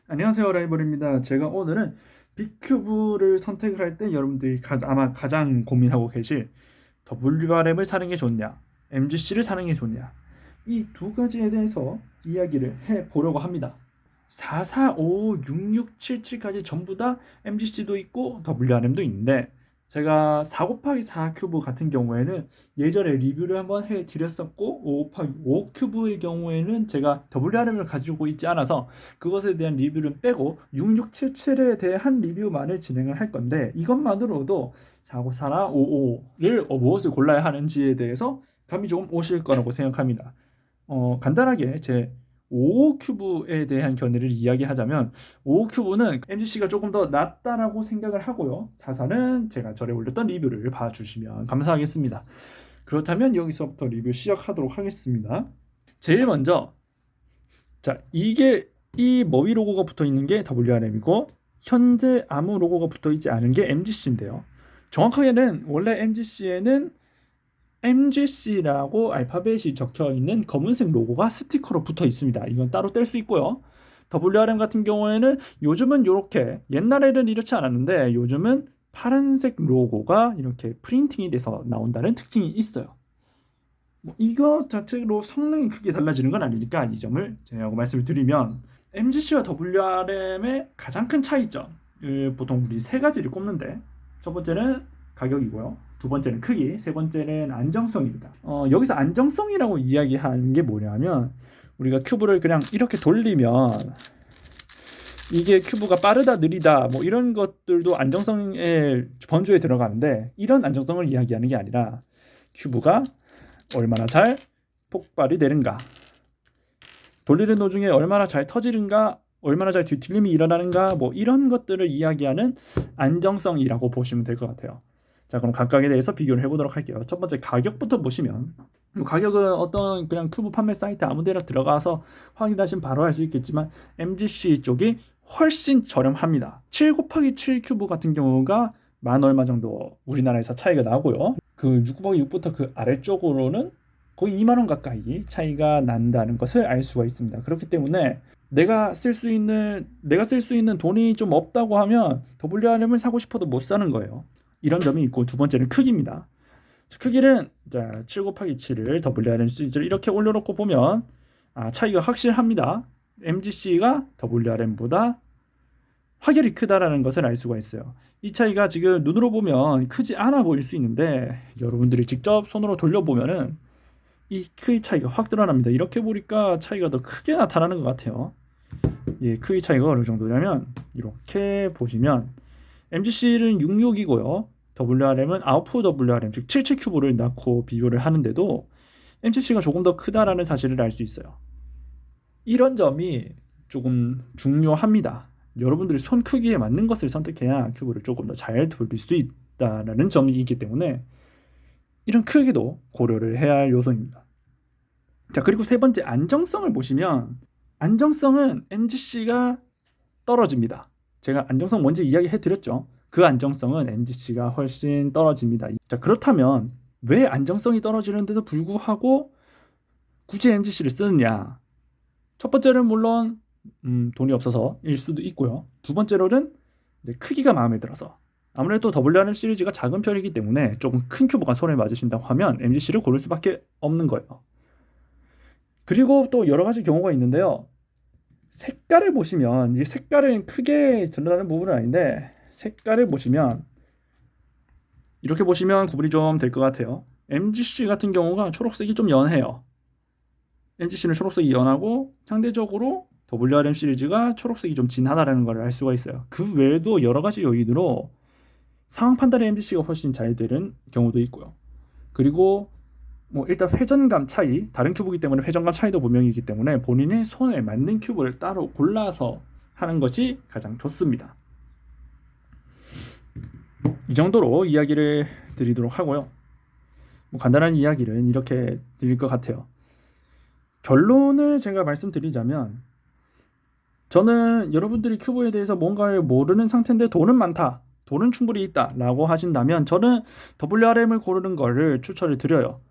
안녕하세요, 라이벌입니다. 제가 오늘은 빅큐브를 선택을 할 때 여러분들이 아마 가장 고민하고 계실 WRM을 사는 게 좋냐, MGC를 사는 게 좋냐, 이 두 가지에 대해서 이야기를 해 보려고 합니다. 4, 4, 5, 6, 6, 7, 7까지 전부 다 MGC도 있고 WRM도 있는데, 제가 4 곱하기 4 큐브 같은 경우에는 예전에 리뷰를 한번 해드렸었고, 5 곱하기 5 큐브의 경우에는 제가 WRM을 가지고 있지 않아서 그것에 대한 리뷰를 빼고 6677에 대한 리뷰만을 진행을 할 건데, 이것만으로도 494나 55를 무엇을 골라야 하는지에 대해서 감이 조금 오실 거라고 생각합니다. 간단하게 제 5 큐브에 대한 견해를 이야기하자면, 5 큐브는 MGC가 조금 더 낫다라고 생각을 하고요. 자사는 제가 전에 올렸던 리뷰를 봐주시면 감사하겠습니다. 그렇다면 여기서부터 리뷰 시작하도록 하겠습니다. 제일 먼저, 자, 이 머위 로고가 붙어 있는 게 WRM이고 현재 아무 로고가 붙어 있지 않은 게 MGC인데요. 정확하게는 원래 MGC에는 MGC라고 알파벳이 적혀 있는 검은색 로고가 스티커로 붙어 있습니다. 이건 따로 뗄 수 있고요. WRM 같은 경우에는 요즘은 이렇게, 옛날에는 이렇지 않았는데 요즘은 파란색 로고가 이렇게 프린팅이 돼서 나온다는 특징이 있어요. 이거 자체로 성능이 크게 달라지는 건 아니니까 이 점을 제가 말씀을 드리면, MGC와 WRM의 가장 큰 차이점, 보통 우리 세 가지를 꼽는데, 첫 번째는 가격이고요, 두 번째는 크기, 세 번째는 안정성입니다. 여기서 안정성이라고 이야기하는 게 뭐냐면, 우리가 큐브를 그냥 이렇게 돌리면 이게 큐브가 빠르다 느리다 뭐 이런 것들도 안정성의 범주에 들어가는데, 이런 안정성을 이야기하는 게 아니라 큐브가 얼마나 잘 폭발이 되는가, 돌리는 도중에 얼마나 잘 터지는가, 얼마나 잘 뒤틀림이 일어나는가, 뭐 이런 것들을 이야기하는 안정성이라고 보시면 될 것 같아요. 자, 그럼 각각에 대해서 비교를 해보도록 할게요. 첫 번째, 가격부터 보시면, 가격은 어떤 그냥 큐브 판매 사이트 아무데나 들어가서 확인하시면 바로 알 수 있겠지만 MGC 쪽이 훨씬 저렴합니다. 7 곱하기 7 큐브 같은 경우가 만 얼마 정도 우리나라에서 차이가 나고요. 그 6 곱하기 6부터 그 아래쪽으로는 거의 2만 원 가까이 차이가 난다는 것을 알 수가 있습니다. 그렇기 때문에 내가 쓸 수 있는 돈이 좀 없다고 하면 WRM을 사고 싶어도 못 사는 거예요. 이런 점이 있고, 두 번째는 크기입니다. 크기는, 자, 7 곱하기 7을 WRM 시리즈를 이렇게 올려놓고 보면 차이가 확실합니다. MGC가 WRM보다 확연히 크다라는 것을 알 수가 있어요. 이 차이가 지금 눈으로 보면 크지 않아 보일 수 있는데, 여러분들이 직접 손으로 돌려보면은 이 크기 차이가 확 드러납니다. 이렇게 보니까 차이가 더 크게 나타나는 것 같아요. 예, 크기 차이가 어느 정도냐면, 이렇게 보시면 MGC는 66이고요. WRM은 아웃풋 WRM, 즉 77 큐브를 낳고 비교를 하는데도 MGC가 조금 더 크다라는 사실을 알 수 있어요. 이런 점이 조금 중요합니다. 여러분들이 손 크기에 맞는 것을 선택해야 큐브를 조금 더 잘 돌릴 수 있다라는 점이 있기 때문에 이런 크기도 고려를 해야 할 요소입니다. 자, 그리고 세 번째, 안정성을 보시면, 안정성은 MGC가 떨어집니다. 제가 안정성 먼저 이야기해 드렸죠. 그 안정성은 MGC가 훨씬 떨어집니다. 자, 그렇다면 왜 안정성이 떨어지는데도 불구하고 굳이 MGC를 쓰느냐? 첫 번째는 물론 돈이 없어서일 수도 있고요. 두 번째로는 이제 크기가 마음에 들어서. 아무래도 WRM 시리즈가 작은 편이기 때문에 조금 큰 큐브가 손에 맞으신다고 하면 MGC를 고를 수밖에 없는 거예요. 그리고 또 여러 가지 경우가 있는데요. 색깔을 보시면, 이 색깔은 크게 드러나는 부분은 아닌데, 색깔을 보시면 이렇게 보시면 구분이 좀 될 것 같아요. MGC 같은 경우가 초록색이 좀 연해요. MGC는 초록색이 연하고 상대적으로 WRM 시리즈가 초록색이 좀 진하다는 걸 알 수가 있어요. 그 외에도 여러 가지 요인으로 상황 판단에 MGC가 훨씬 잘 되는 경우도 있고요. 그리고 뭐 일단 회전감 차이, 다른 큐브이기 때문에 회전감 차이도 분명히 있기 때문에 본인의 손에 맞는 큐브를 따로 골라서 하는 것이 가장 좋습니다. 이 정도로 이야기를 드리도록 하고요. 간단한 이야기는 이렇게 드릴 것 같아요. 결론을 제가 말씀드리자면, 저는 여러분들이 큐브에 대해서 뭔가를 모르는 상태인데 돈은 많다, 돈은 충분히 있다 라고 하신다면 저는 WRM을 고르는 거를 추천을 드려요.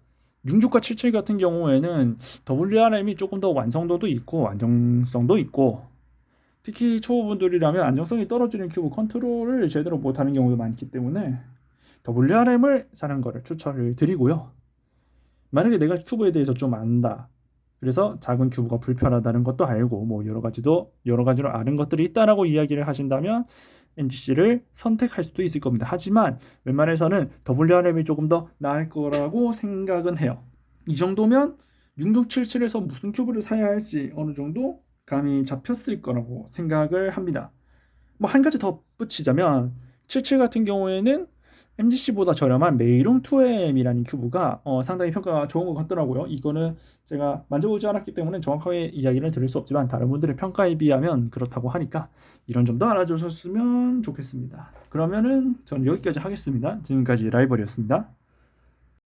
66과 77 같은 경우에는 WRM이 조금 더 완성도도 있고 안정성도 있고 특히 초보분들이라면 안정성이 떨어지는 큐브 컨트롤을 제대로 못하는 경우도 많기 때문에 WRM을 사는 거를 추천을 드리고요. 만약에 내가 큐브에 대해서 좀 안다. 그래서 작은 큐브가 불편하다는 것도 알고 뭐 여러 가지로 아는 것들이 있다라고 이야기를 하신다면 MGC를 선택할 수도 있을 겁니다. 하지만 웬만해서는 WRM이 조금 더 나을 거라고 생각은 해요. 이 정도면 6677에서 무슨 큐브를 사야 할지 어느 정도 감이 잡혔을 거라고 생각을 합니다. 뭐 한 가지 더 붙이자면 77 같은 경우에는 MGC보다 저렴한 메이롱 2M이라는 큐브가 상당히 평가가 좋은 것 같더라고요. 이거는 제가 만져보지 않았기 때문에 정확하게 이야기를 드릴 수 없지만 다른 분들의 평가에 비하면 그렇다고 하니까 이런 점도 알아주셨으면 좋겠습니다. 그러면은 저는 여기까지 하겠습니다. 지금까지 라이벌이었습니다.